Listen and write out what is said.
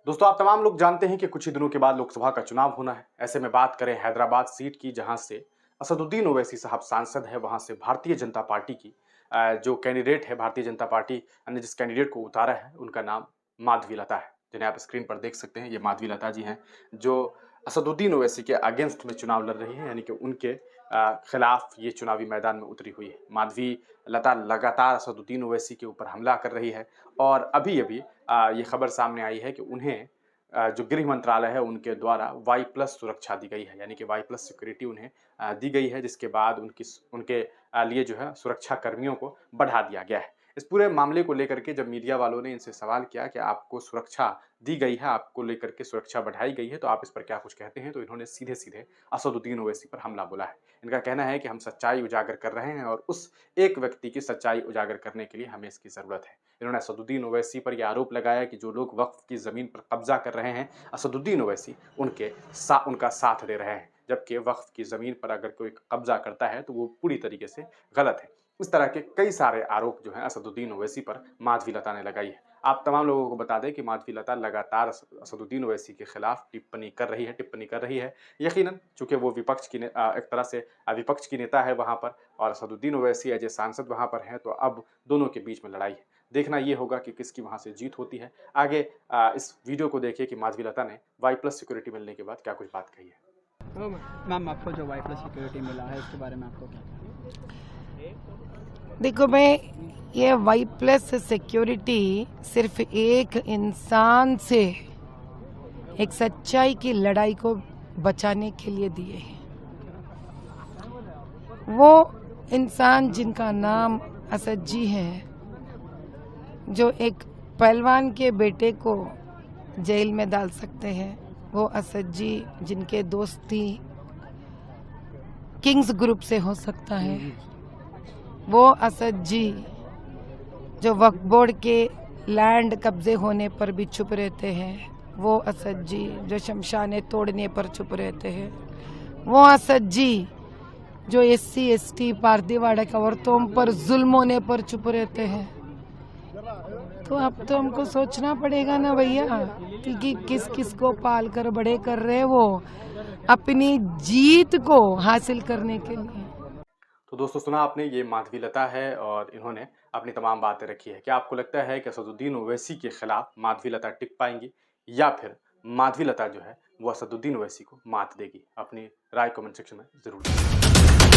दोस्तों, आप तमाम लोग जानते हैं कि कुछ ही दिनों के बाद लोकसभा का चुनाव होना है। ऐसे में बात करें हैदराबाद सीट की, जहां से असदुद्दीन ओवैसी साहब सांसद है, वहां से भारतीय जनता पार्टी की जो कैंडिडेट है, भारतीय जनता पार्टी ने जिस कैंडिडेट को उतारा है, उनका नाम माधवी लता है, जिन्हें आप स्क्रीन पर देख सकते हैं। ये माधवी लता जी हैं, जो असदुद्दीन ओवैसी के अगेंस्ट में चुनाव लड़ रही है, यानी कि उनके खिलाफ ये चुनावी मैदान में उतरी हुई है। माधवी लता लगातार असदुद्दीन ओवैसी के ऊपर हमला कर रही है और अभी अभी ये खबर सामने आई है कि उन्हें जो गृह मंत्रालय है उनके द्वारा Y+ सुरक्षा दी गई है, यानी कि Y+ सिक्योरिटी उन्हें दी गई है, जिसके बाद उनके लिए जो है सुरक्षा कर्मियों को बढ़ा दिया गया है। इस पूरे मामले को लेकर के जब मीडिया वालों ने इनसे सवाल किया कि आपको सुरक्षा दी गई है, आपको लेकर के सुरक्षा बढ़ाई गई है, तो आप इस पर क्या कुछ कहते हैं? तो इन्होंने सीधे-सीधे असदुद्दीन ओवैसी पर हमला बोला है। इनका कहना है कि हम सच्चाई उजागर कर रहे हैं और उस एक व्यक्ति की सच्चाई उजागर करने के लिए हमें इसकी ज़रूरत है। इन्होंने असदुद्दीन ओवैसी पर यह आरोप लगाया कि जो लोग वक्फ की ज़मीन पर कब्जा कर रहे हैं, असदुद्दीन ओवैसी उनका साथ दे रहे हैं, जबकि वक्फ की ज़मीन पर अगर कोई कब्जा करता है तो वो पूरी तरीके से गलत है। इस तरह के कई सारे आरोप जो हैं असदुद्दीन ओवैसी पर माधवी लता ने लगाई है। आप तमाम लोगों को बता दें कि माधवी लता लगातार असदुद्दीन ओवैसी के खिलाफ टिप्पणी कर रही है। यकीनन चूँकि वो एक तरह से विपक्ष की नेता है वहाँ पर, और असदुद्दीन ओवैसी एज ए सांसद वहाँ पर हैं, तो अब दोनों के बीच में लड़ाई है। देखना ये होगा कि किसकी वहाँ से जीत होती है। आगे इस वीडियो को देखिए कि माधवी लता ने Y+ सिक्योरिटी मिलने के बाद क्या कुछ बात कही है। तो मैम, आपको जो Y+ सिक्योरिटी मिला है उसके बारे में आपको क्या कहना है? देखो, मैं ये Y+ सिक्योरिटी सिर्फ एक इंसान से एक सच्चाई की लड़ाई को बचाने के लिए दिए हैं। वो इंसान जिनका नाम असद जी है, जो एक पहलवान के बेटे को जेल में डाल सकते हैं, वो असद जी जिनके दोस्ती किंग्स ग्रुप से हो सकता है, वो असद जी जो वक्फ बोर्ड के लैंड कब्जे होने पर भी चुप रहते हैं, वो असद जी जो शमशाने तोड़ने पर चुप रहते हैं, वो असद जी जो SC ST पारदीवाड़ा की औरतों पर जुल्म होने पर चुप रहते हैं। तो अब तो हमको सोचना पड़ेगा ना भैया कि किस किस को पाल कर बड़े कर रहे हैं वो अपनी जीत को हासिल करने के लिए। तो दोस्तों, सुना आपने, ये माधवी लता है और इन्होंने अपनी तमाम बातें रखी है। क्या आपको लगता है कि असदुद्दीन ओवैसी के खिलाफ माधवी लता टिक पाएंगी, या फिर माधवी लता जो है वो असदुद्दीन ओवैसी को मात देगी? अपनी राय कमेंट सेक्शन में जरूर दें।